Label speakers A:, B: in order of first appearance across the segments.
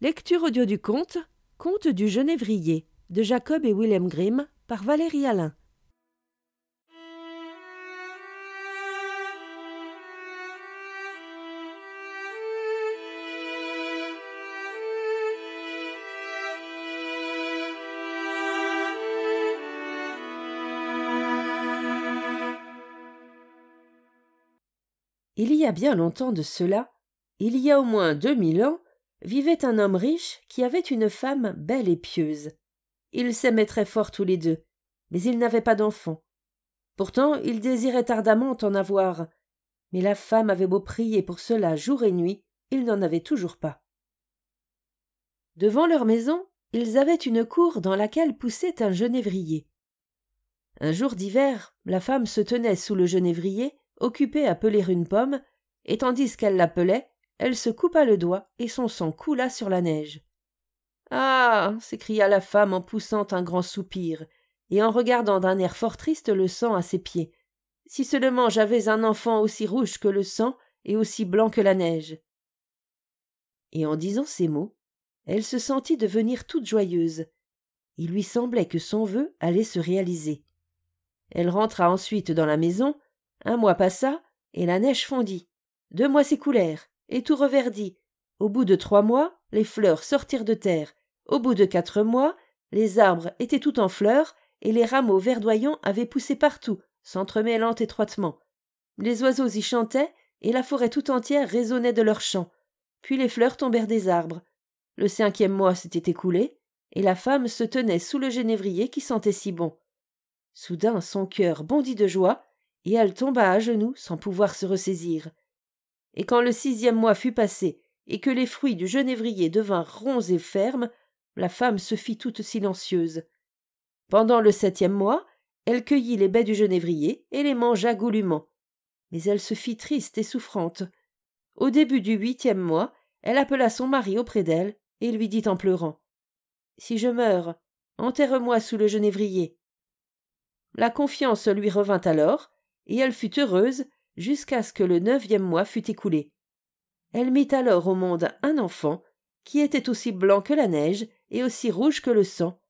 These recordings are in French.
A: Lecture audio du conte « Conte du Genévrier » de Jacob et Wilhelm Grimm par Valérie Alain. Il y a bien longtemps de cela, il y a au moins 2000 ans, vivait un homme riche qui avait une femme belle et pieuse. Ils s'aimaient très fort tous les deux, mais ils n'avaient pas d'enfants. Pourtant, ils désiraient ardemment en avoir, mais la femme avait beau prier pour cela jour et nuit, ils n'en avaient toujours pas. Devant leur maison, ils avaient une cour dans laquelle poussait un genévrier. Un jour d'hiver, la femme se tenait sous le genévrier, occupée à peler une pomme, et tandis qu'elle la pelait, elle se coupa le doigt et son sang coula sur la neige. « Ah !» s'écria la femme en poussant un grand soupir et en regardant d'un air fort triste le sang à ses pieds. « Si seulement j'avais un enfant aussi rouge que le sang et aussi blanc que la neige !» Et en disant ces mots, elle se sentit devenir toute joyeuse. Il lui semblait que son vœu allait se réaliser. Elle rentra ensuite dans la maison, un mois passa et la neige fondit. 2 mois s'écoulèrent et tout reverdit. Au bout de 3 mois, les fleurs sortirent de terre. Au bout de 4 mois, les arbres étaient tout en fleurs et les rameaux verdoyants avaient poussé partout, s'entremêlant étroitement. Les oiseaux y chantaient et la forêt tout entière résonnait de leurs chants. Puis les fleurs tombèrent des arbres. Le 5e mois s'était écoulé et la femme se tenait sous le genévrier qui sentait si bon. Soudain, son cœur bondit de joie et elle tomba à genoux sans pouvoir se ressaisir. Et quand le 6e mois fut passé et que les fruits du genévrier devinrent ronds et fermes, la femme se fit toute silencieuse. Pendant le 7e mois, elle cueillit les baies du genévrier et les mangea goulûment. Mais elle se fit triste et souffrante. Au début du 8e mois, elle appela son mari auprès d'elle et lui dit en pleurant : « Si je meurs, enterre-moi sous le genévrier. » La confiance lui revint alors, et elle fut heureuse jusqu'à ce que le 9e mois fût écoulé. Elle mit alors au monde un enfant qui était aussi blanc que la neige et aussi rouge que le sang,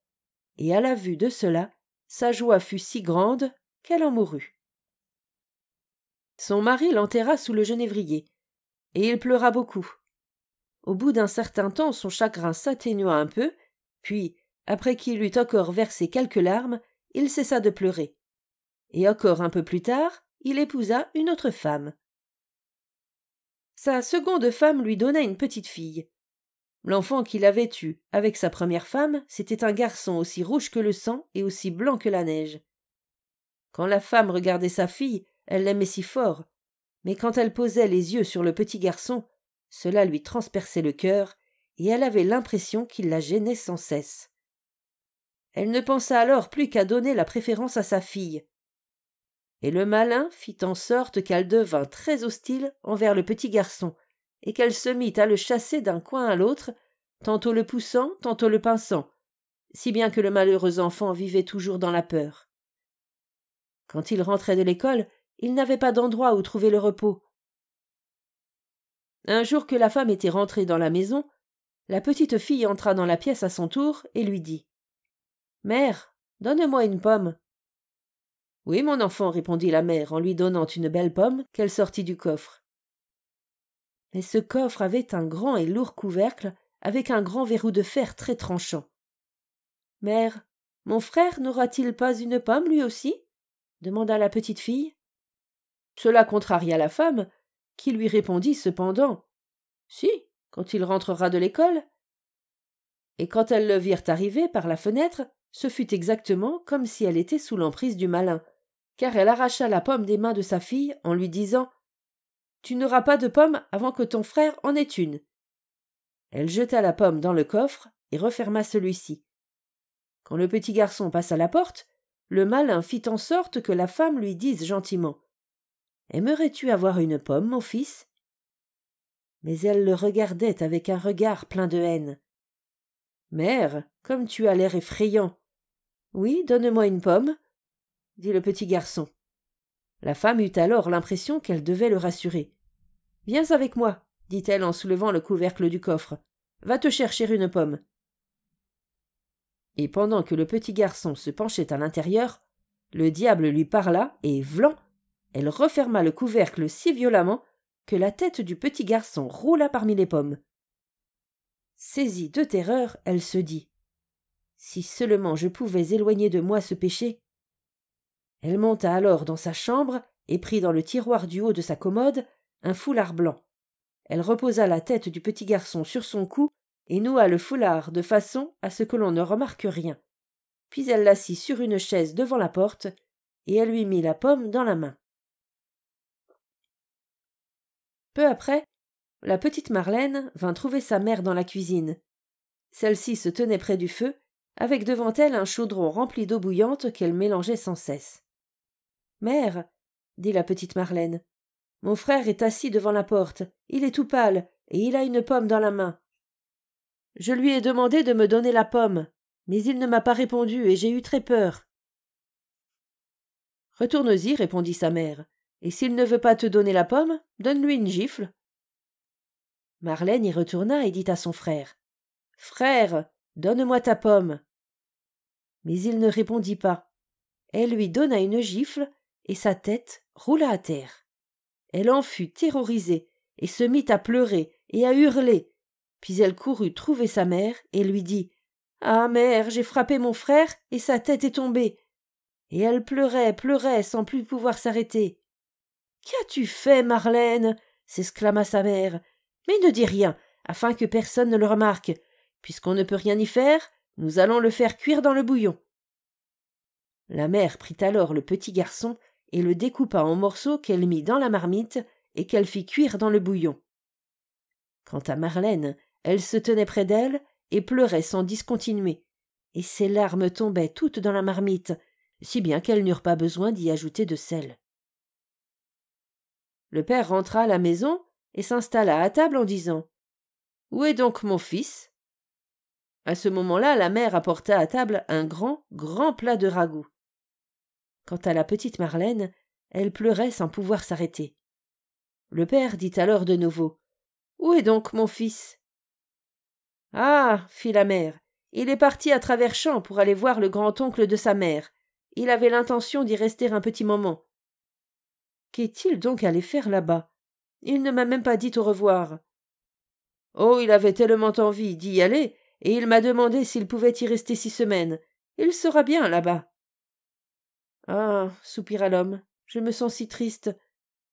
A: et à la vue de cela, sa joie fut si grande qu'elle en mourut. Son mari l'enterra sous le genévrier, et il pleura beaucoup. Au bout d'un certain temps, son chagrin s'atténua un peu, puis, après qu'il eut encore versé quelques larmes, il cessa de pleurer. Et encore un peu plus tard, il épousa une autre femme. Sa seconde femme lui donna une petite fille. L'enfant qu'il avait eu avec sa première femme, c'était un garçon aussi rouge que le sang et aussi blanc que la neige. Quand la femme regardait sa fille, elle l'aimait si fort, mais quand elle posait les yeux sur le petit garçon, cela lui transperçait le cœur, et elle avait l'impression qu'il la gênait sans cesse. Elle ne pensa alors plus qu'à donner la préférence à sa fille. Et le malin fit en sorte qu'elle devint très hostile envers le petit garçon, et qu'elle se mit à le chasser d'un coin à l'autre, tantôt le poussant, tantôt le pinçant, si bien que le malheureux enfant vivait toujours dans la peur. Quand il rentrait de l'école, il n'avait pas d'endroit où trouver le repos. Un jour que la femme était rentrée dans la maison, la petite fille entra dans la pièce à son tour et lui dit : « Mère, donne-moi une pomme. » « Oui, mon enfant, » répondit la mère en lui donnant une belle pomme qu'elle sortit du coffre. Mais ce coffre avait un grand et lourd couvercle avec un grand verrou de fer très tranchant. « Mère, mon frère n'aura-t-il pas une pomme lui aussi ?» demanda la petite fille. Cela contraria la femme, qui lui répondit cependant : « Si, quand il rentrera de l'école. » Et quand elles le virent arriver par la fenêtre, ce fut exactement comme si elle était sous l'emprise du malin, car elle arracha la pomme des mains de sa fille en lui disant : « Tu n'auras pas de pomme avant que ton frère en ait une. » Elle jeta la pomme dans le coffre et referma celui-ci. Quand le petit garçon passa la porte, le malin fit en sorte que la femme lui dise gentiment : « Aimerais-tu avoir une pomme, mon fils ?» Mais elle le regardait avec un regard plein de haine. « Mère, comme tu as l'air effrayant. »« Oui, donne-moi une pomme, » dit le petit garçon. La femme eut alors l'impression qu'elle devait le rassurer. « Viens avec moi, dit-elle en soulevant le couvercle du coffre. Va te chercher une pomme. » Et pendant que le petit garçon se penchait à l'intérieur, le diable lui parla, et vlan, elle referma le couvercle si violemment que la tête du petit garçon roula parmi les pommes. Saisie de terreur, elle se dit: « Si seulement je pouvais éloigner de moi ce péché. » Elle monta alors dans sa chambre et prit dans le tiroir du haut de sa commode un foulard blanc. Elle reposa la tête du petit garçon sur son cou et noua le foulard de façon à ce que l'on ne remarque rien. Puis elle l'assit sur une chaise devant la porte et elle lui mit la pomme dans la main. Peu après, la petite Marlène vint trouver sa mère dans la cuisine. Celle-ci se tenait près du feu, avec devant elle un chaudron rempli d'eau bouillante qu'elle mélangeait sans cesse. « Mère, » dit la petite Marlène, « mon frère est assis devant la porte, il est tout pâle, et il a une pomme dans la main. Je lui ai demandé de me donner la pomme, mais il ne m'a pas répondu et j'ai eu très peur. »« Retourne-y, » répondit sa mère, « et s'il ne veut pas te donner la pomme, donne-lui une gifle. » Marlène y retourna et dit à son frère: « Frère, donne-moi ta pomme. » Mais il ne répondit pas. Elle lui donna une gifle et sa tête roula à terre. Elle en fut terrorisée et se mit à pleurer et à hurler. Puis elle courut trouver sa mère et lui dit: « Ah, mère, j'ai frappé mon frère et sa tête est tombée. » Et elle pleurait, pleurait sans plus pouvoir s'arrêter. « Qu'as-tu fait, Marlène ?» s'exclama sa mère. « Mais ne dis rien, afin que personne ne le remarque. Puisqu'on ne peut rien y faire, nous allons le faire cuire dans le bouillon. » La mère prit alors le petit garçon et le découpa en morceaux qu'elle mit dans la marmite et qu'elle fit cuire dans le bouillon. Quant à Marlène, elle se tenait près d'elle et pleurait sans discontinuer, et ses larmes tombaient toutes dans la marmite, si bien qu'elles n'eurent pas besoin d'y ajouter de sel. Le père rentra à la maison et s'installa à table en disant: « Où est donc mon fils ?» À ce moment-là, la mère apporta à table un grand, grand plat de ragoût. Quant à la petite Marlène, elle pleurait sans pouvoir s'arrêter. Le père dit alors de nouveau: « Où est donc mon fils ?» « Ah » fit la mère, « il est parti à travers champs pour aller voir le grand-oncle de sa mère. Il avait l'intention d'y rester un petit moment. »« Qu'est-il donc allé faire là-bas ? Il ne m'a même pas dit au revoir. »« Oh, il avait tellement envie d'y aller, et il m'a demandé s'il pouvait y rester 6 semaines. Il sera bien là-bas. »« Ah » soupira l'homme, « je me sens si triste.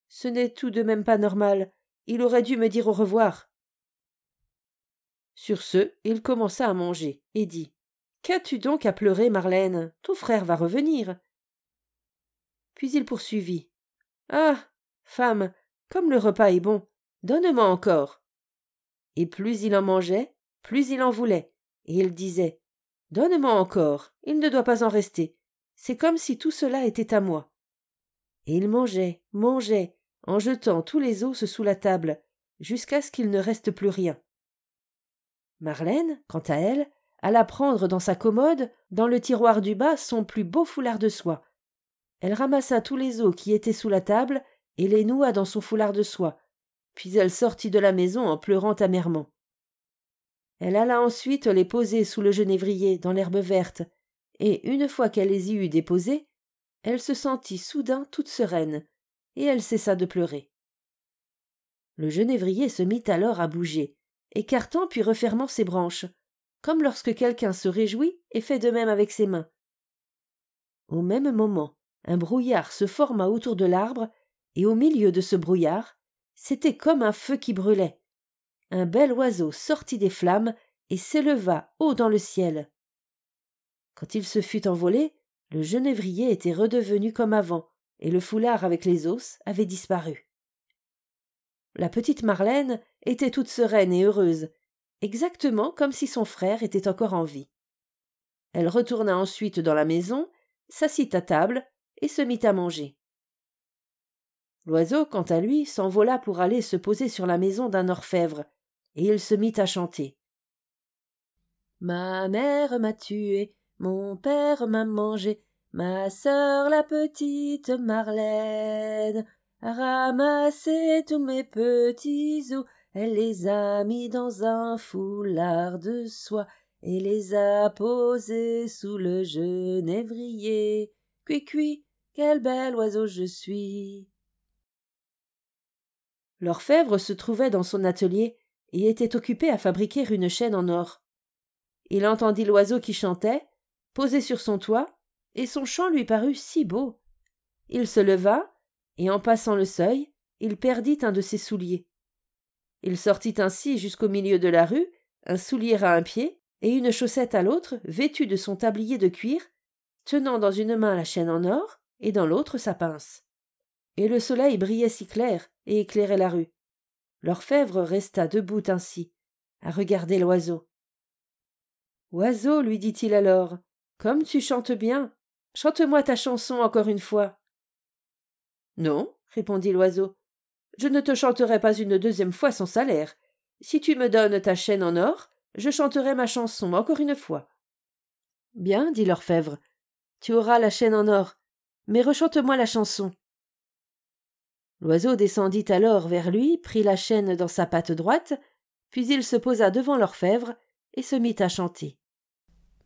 A: Ce n'est tout de même pas normal. Il aurait dû me dire au revoir. » Sur ce, il commença à manger et dit: « Qu'as-tu donc à pleurer, Marlène ? Ton frère va revenir. » Puis il poursuivit: « Ah, femme, comme le repas est bon, donne-moi encore. » Et plus il en mangeait, plus il en voulait, et il disait: « Donne-moi encore, il ne doit pas en rester. C'est comme si tout cela était à moi. » Et il mangeait, mangeait, en jetant tous les os sous la table, jusqu'à ce qu'il ne reste plus rien. Marlène, quant à elle, alla prendre dans sa commode, dans le tiroir du bas, son plus beau foulard de soie. Elle ramassa tous les os qui étaient sous la table et les noua dans son foulard de soie, puis elle sortit de la maison en pleurant amèrement. Elle alla ensuite les poser sous le genévrier, dans l'herbe verte, et une fois qu'elle les y eut déposés, elle se sentit soudain toute sereine, et elle cessa de pleurer. Le genévrier se mit alors à bouger, écartant puis refermant ses branches, comme lorsque quelqu'un se réjouit et fait de même avec ses mains. Au même moment, un brouillard se forma autour de l'arbre, et au milieu de ce brouillard, c'était comme un feu qui brûlait. Un bel oiseau sortit des flammes et s'éleva haut dans le ciel. Quand il se fut envolé, le genévrier était redevenu comme avant, et le foulard avec les os avait disparu. La petite Marlène était toute sereine et heureuse, exactement comme si son frère était encore en vie. Elle retourna ensuite dans la maison, s'assit à table et se mit à manger. L'oiseau, quant à lui, s'envola pour aller se poser sur la maison d'un orfèvre, et il se mit à chanter. Ma mère m'a tué, mon père m'a mangé, ma sœur la petite Marlène a ramassé tous mes petits os, elle les a mis dans un foulard de soie et les a posés sous le genévrier. Cui, quel bel oiseau je suis. L'orfèvre se trouvait dans son atelier et était occupé à fabriquer une chaîne en or. Il entendit l'oiseau qui chantait, posé sur son toit, et son chant lui parut si beau. Il se leva, et en passant le seuil, il perdit un de ses souliers. Il sortit ainsi jusqu'au milieu de la rue, un soulier à un pied et une chaussette à l'autre, vêtu de son tablier de cuir, tenant dans une main la chaîne en or et dans l'autre sa pince. Et le soleil brillait si clair et éclairait la rue. L'orfèvre resta debout ainsi, à regarder l'oiseau. « Oiseau, lui dit-il alors, comme tu chantes bien, chante-moi ta chanson encore une fois. »« Non, répondit l'oiseau, je ne te chanterai pas une deuxième fois sans salaire. Si tu me donnes ta chaîne en or, je chanterai ma chanson encore une fois. »« Bien, dit l'orfèvre, tu auras la chaîne en or, mais rechante-moi la chanson. » L'oiseau descendit alors vers lui, prit la chaîne dans sa patte droite, puis il se posa devant l'orfèvre et se mit à chanter.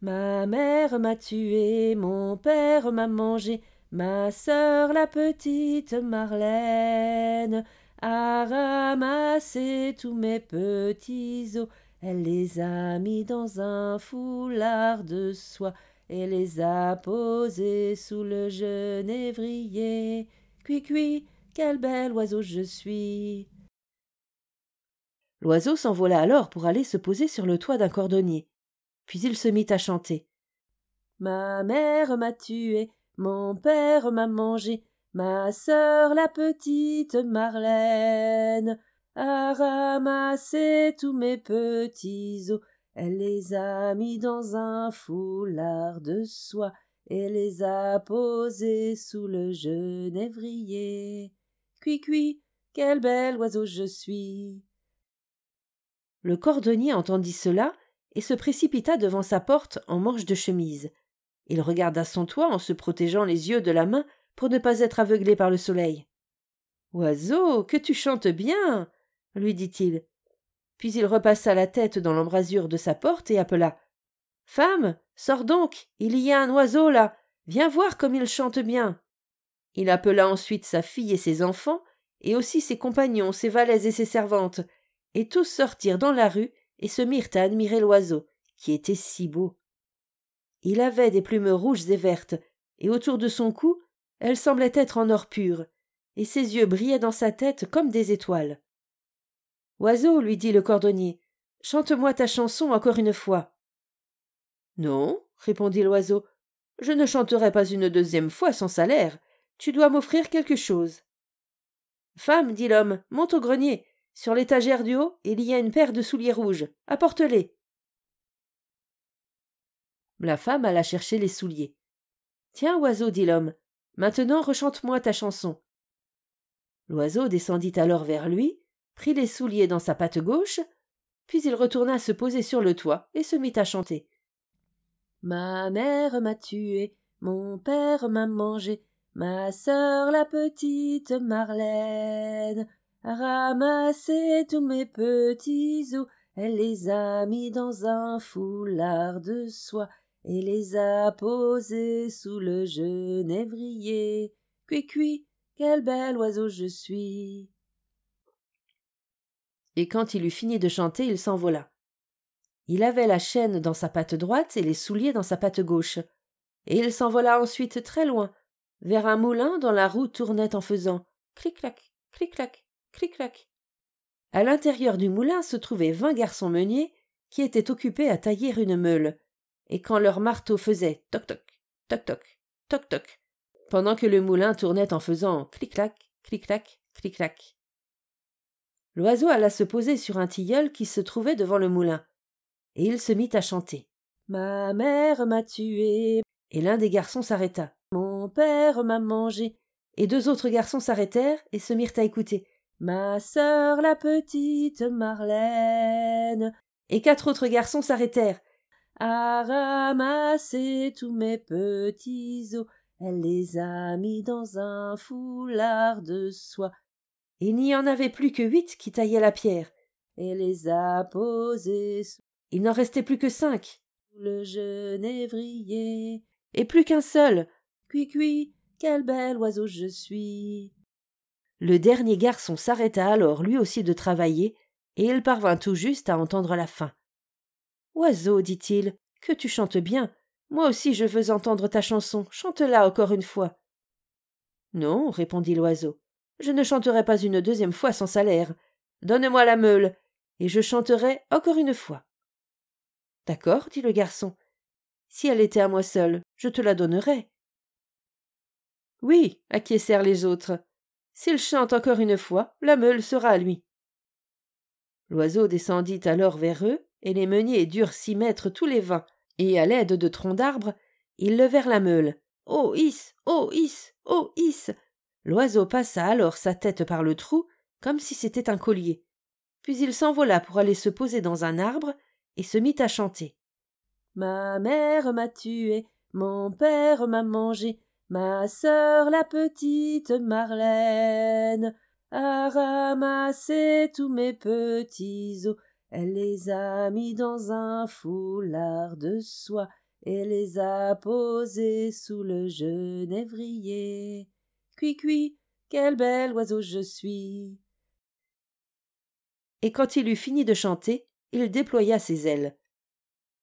A: Ma mère m'a tué, mon père m'a mangé, ma sœur la petite Marlène a ramassé tous mes petits os, elle les a mis dans un foulard de soie et les a posés sous le genévrier. Cui, quel bel oiseau je suis. L'oiseau s'envola alors pour aller se poser sur le toit d'un cordonnier. Puis il se mit à chanter. Ma mère m'a tué, mon père m'a mangé, ma sœur la petite Marlène a ramassé tous mes petits os, elle les a mis dans un foulard de soie et les a posés sous le genévrier. Cui, quel bel oiseau je suis. Le cordonnier entendit cela et se précipita devant sa porte en manche de chemise. Il regarda son toit en se protégeant les yeux de la main pour ne pas être aveuglé par le soleil. « Oiseau, que tu chantes bien !» lui dit-il. Puis il repassa la tête dans l'embrasure de sa porte et appela. « Femme, sors donc, il y a un oiseau là, viens voir comme il chante bien. » Il appela ensuite sa fille et ses enfants, et aussi ses compagnons, ses valets et ses servantes, et tous sortirent dans la rue et se mirent à admirer l'oiseau, qui était si beau. Il avait des plumes rouges et vertes, et autour de son cou, elles semblaient être en or pur, et ses yeux brillaient dans sa tête comme des étoiles. « Oiseau, lui dit le cordonnier, chante-moi ta chanson encore une fois. »« Non, répondit l'oiseau, je ne chanterai pas une deuxième fois sans salaire, tu dois m'offrir quelque chose. »« Femme, dit l'homme, monte au grenier. Sur l'étagère du haut, il y a une paire de souliers rouges. Apporte-les. » La femme alla chercher les souliers. « Tiens, oiseau, dit l'homme, maintenant rechante-moi ta chanson. » L'oiseau descendit alors vers lui, prit les souliers dans sa patte gauche, puis il retourna se poser sur le toit et se mit à chanter. Ma mère m'a tué, mon père m'a mangé, ma sœur la petite Marlène a ramassé tous mes petits os, elle les a mis dans un foulard de soie et les a posés sous le genévrier. Cui, quel bel oiseau je suis. Et quand il eut fini de chanter, il s'envola. Il avait la chaîne dans sa patte droite et les souliers dans sa patte gauche, et il s'envola ensuite très loin, vers un moulin dont la roue tournait en faisant clic-clac, clic-clac, clic-clac. À l'intérieur du moulin se trouvaient 20 garçons meuniers qui étaient occupés à tailler une meule, et quand leur marteau faisait toc-toc, toc-toc, toc-toc, pendant que le moulin tournait en faisant clic-clac, clic-clac, clic-clac. L'oiseau alla se poser sur un tilleul qui se trouvait devant le moulin, et il se mit à chanter. Ma mère m'a tué, et l'un des garçons s'arrêta. Mon père m'a mangé, et 2 autres garçons s'arrêtèrent et se mirent à écouter. Ma sœur la petite Marlène, et 4 autres garçons s'arrêtèrent. A ramassé tous mes petits os, elle les a mis dans un foulard de soie. Il n'y en avait plus que 8 qui taillaient la pierre, et les a posés sous... Il n'en restait plus que 5. Le genévrier. Et plus qu'un seul. Cui, quel bel oiseau je suis. Le dernier garçon s'arrêta alors lui aussi de travailler, et il parvint tout juste à entendre la fin. Oiseau, dit-il, que tu chantes bien. Moi aussi je veux entendre ta chanson. Chante-la encore une fois. Non, répondit l'oiseau. Je ne chanterai pas une deuxième fois sans salaire. Donne-moi la meule, et je chanterai encore une fois. D'accord, dit le garçon. Si elle était à moi seule, je te la donnerais. Oui, acquiescèrent les autres. S'il chante encore une fois, la meule sera à lui. L'oiseau descendit alors vers eux, et les meuniers durent s'y mettre tous les 20, et à l'aide de troncs d'arbres, ils levèrent la meule. Oh is, oh is, oh is. L'oiseau passa alors sa tête par le trou, comme si c'était un collier. Puis il s'envola pour aller se poser dans un arbre, et se mit à chanter. Ma mère m'a tué, mon père m'a mangé, ma sœur la petite Marlène a ramassé tous mes petits os, elle les a mis dans un foulard de soie et les a posés sous le genévrier. Cui, quel bel oiseau je suis. Et quand il eut fini de chanter, il déploya ses ailes.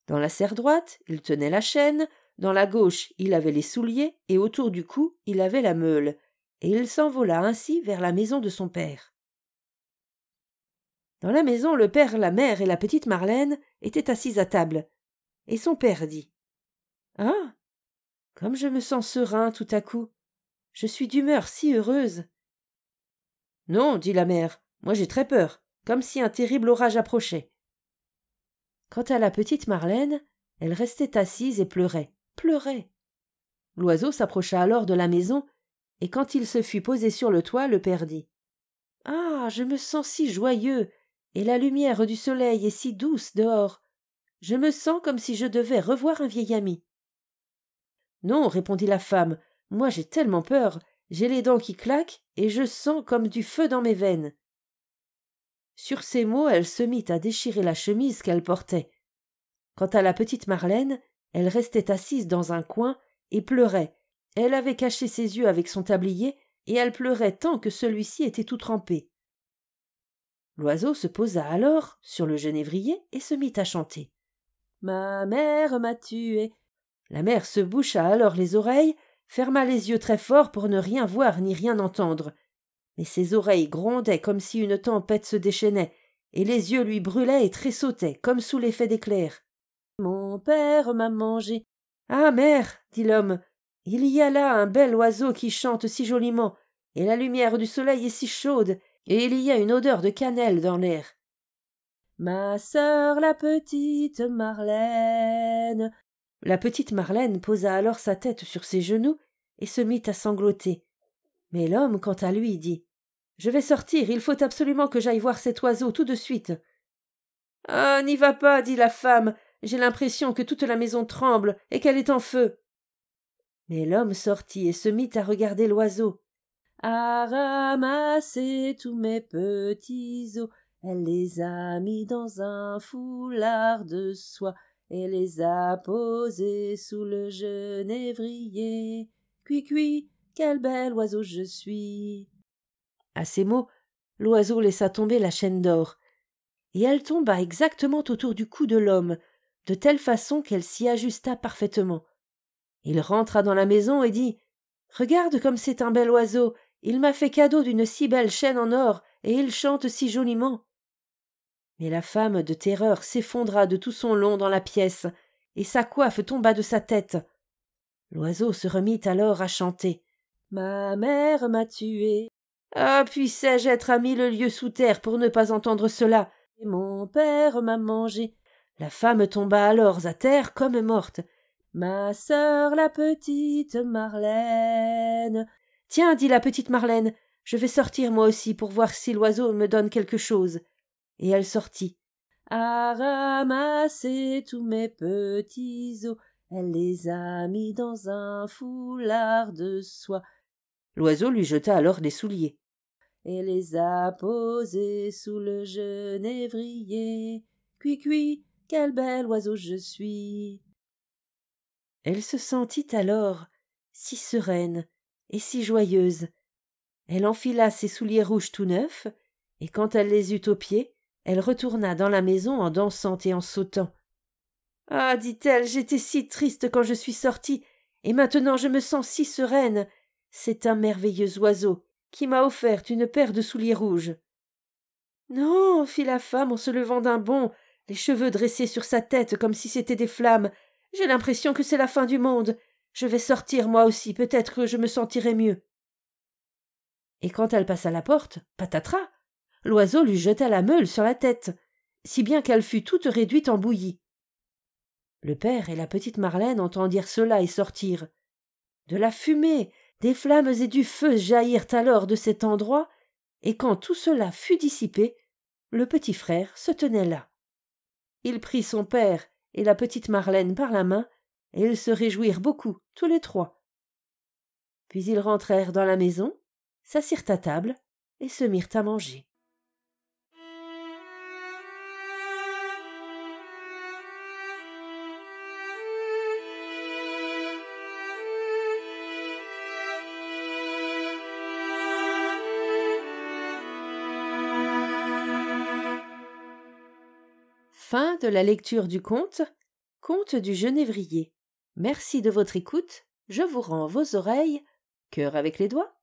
A: Dans la serre droite, il tenait la chaîne, dans la gauche, il avait les souliers, et autour du cou, il avait la meule, et il s'envola ainsi vers la maison de son père. Dans la maison, le père, la mère et la petite Marlène étaient assis à table, et son père dit « Ah, comme je me sens serein tout à coup, je suis d'humeur si heureuse. » « Non, dit la mère, moi j'ai très peur, comme si un terrible orage approchait. » Quant à la petite Marlène, elle restait assise et pleurait. L'oiseau s'approcha alors de la maison, et quand il se fut posé sur le toit, le père dit « Ah, je me sens si joyeux, et la lumière du soleil est si douce dehors. Je me sens comme si je devais revoir un vieil ami. »« Non, répondit la femme, moi j'ai tellement peur, j'ai les dents qui claquent, et je sens comme du feu dans mes veines. » Sur ces mots, elle se mit à déchirer la chemise qu'elle portait. Quant à la petite Marlène, elle restait assise dans un coin et pleurait. Elle avait caché ses yeux avec son tablier, et elle pleurait tant que celui-ci était tout trempé. L'oiseau se posa alors sur le genévrier et se mit à chanter. Ma mère m'a tué. La mère se boucha alors les oreilles, ferma les yeux très fort pour ne rien voir ni rien entendre. Mais ses oreilles grondaient comme si une tempête se déchaînait, et les yeux lui brûlaient et tressautaient comme sous l'effet d'éclairs. Mon père m'a mangé. Ah, mère, dit l'homme, il y a là un bel oiseau qui chante si joliment, et la lumière du soleil est si chaude, et il y a une odeur de cannelle dans l'air. Ma sœur, la petite Marlène. La petite Marlène posa alors sa tête sur ses genoux et se mit à sangloter. Mais l'homme, quant à lui, dit « Je vais sortir, il faut absolument que j'aille voir cet oiseau tout de suite. »« Ah, n'y va pas, dit la femme, j'ai l'impression que toute la maison tremble et qu'elle est en feu. » Mais l'homme sortit et se mit à regarder l'oiseau. « À ramasser tous mes petits os, elle les a mis dans un foulard de soie et les a posés sous le genévrier. Cui, quel bel oiseau je suis. » À ces mots, l'oiseau laissa tomber la chaîne d'or, et elle tomba exactement autour du cou de l'homme, de telle façon qu'elle s'y ajusta parfaitement. Il rentra dans la maison et dit « Regarde comme c'est un bel oiseau, il m'a fait cadeau d'une si belle chaîne en or, et il chante si joliment. » Mais la femme de terreur s'effondra de tout son long dans la pièce, et sa coiffe tomba de sa tête. L'oiseau se remit alors à chanter. « Ma mère m'a tué. Ah, puissais-je être à 1000 lieues sous terre pour ne pas entendre cela. Et mon père m'a mangé. » La femme tomba alors à terre comme morte. « Ma sœur, la petite Marlène. » « Tiens, dit la petite Marlène, je vais sortir moi aussi pour voir si l'oiseau me donne quelque chose. » Et elle sortit. « À ramasser tous mes petits os, elle les a mis dans un foulard de soie. » L'oiseau lui jeta alors des souliers. et les a posés sous le genévrier. Cui, cui, quel bel oiseau je suis. Elle se sentit alors si sereine et si joyeuse. Elle enfila ses souliers rouges tout neufs, et quand elle les eut aux pieds, elle retourna dans la maison en dansant et en sautant. « Ah, dit-elle, j'étais si triste quand je suis sortie, et maintenant je me sens si sereine. C'est un merveilleux oiseau qui m'a offert une paire de souliers rouges. » « Non, fit la femme en se levant d'un bond, les cheveux dressés sur sa tête comme si c'étaient des flammes. J'ai l'impression que c'est la fin du monde. Je vais sortir moi aussi, peut-être que je me sentirai mieux. Et quand elle passa la porte, patatras, l'oiseau lui jeta la meule sur la tête, si bien qu'elle fut toute réduite en bouillie. Le père et la petite Marlène entendirent cela et sortirent. De la fumée, des flammes et du feu jaillirent alors de cet endroit, et quand tout cela fut dissipé, le petit frère se tenait là. Il prit son père et la petite Marlène par la main, et ils se réjouirent beaucoup, tous les trois. Puis ils rentrèrent dans la maison, s'assirent à table et se mirent à manger. Fin de la lecture du conte du Genévrier. Merci de votre écoute, je vous rends vos oreilles, cœur avec les doigts.